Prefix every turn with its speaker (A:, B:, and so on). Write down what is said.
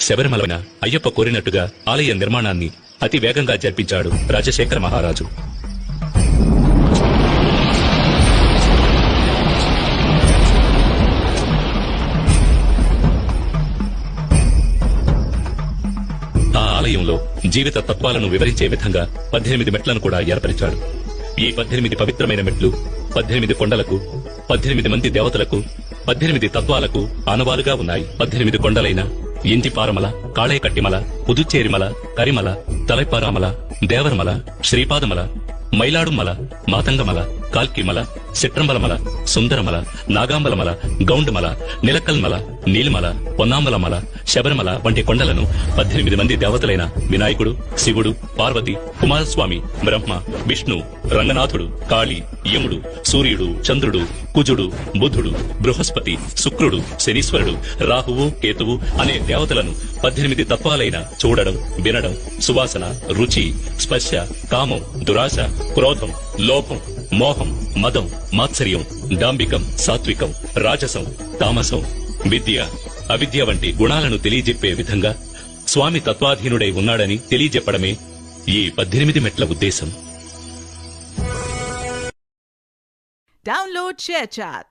A: శబరిమలైన అయ్యప్ప కోరినట్టుగా ఆలయ నిర్మాణాన్ని అతి వేగంగా జరిపించాడు రాజశేఖర మహారాజు. ఆ ఆలయంలో జీవిత తత్వాలను వివరించే విధంగా 18 మెట్లను కూడా ఏర్పరిచాడు. ఈ 18 పవిత్రమైన మెట్లు 18 కొండలకు, 18 మంది దేవతలకు, 18 తత్వాలకు ఆనవాలుగా ఉన్నాయి. 18 కొండలైన ఇంటిపారమల, కాళేకట్టిమల, పుదుచ్చేరిమల, కరిమల, తలైపారామల, దేవరమల, శ్రీపాదమల, మైలాడుమల, మాతంగమల, కాల్కిమల, చిట్రంబలమల, సుందరమల, నాగాంబలమల, గౌండమల, నిలకల్మల, నీలిమల, పొన్నామలమల, శబరిమల వంటి కొండలను 18 మంది దేవతలైన వినాయకుడు, శివుడు, పార్వతి, కుమారస్వామి, బ్రహ్మ, విష్ణు, రంగనాథుడు, కాళీ, యముడు, సూర్యుడు, చంద్రుడు, కుజుడు, బుధుడు, బృహస్పతి, శుక్రుడు, శనీశ్వరుడు, రాహువు, కేతువు అనే దేవతలను 18 తత్వాలైన చూడడం, వినడం, సువాసన, రుచి, స్పర్శ, కామం, దురాశ, క్రోధం, లోభం, మోహం, మదం, మాత్సర్యం, డాంబికం, సాత్వికం, రాజసం, తామసం, విద్య, అవిద్య వంటి గుణాలను తెలియజెప్పే విధంగా స్వామి తత్వాధీనుడై ఉన్నాడని తెలియజెప్పడమే ఈ 18 మెట్ల ఉద్దేశం.
B: Download ShareChat.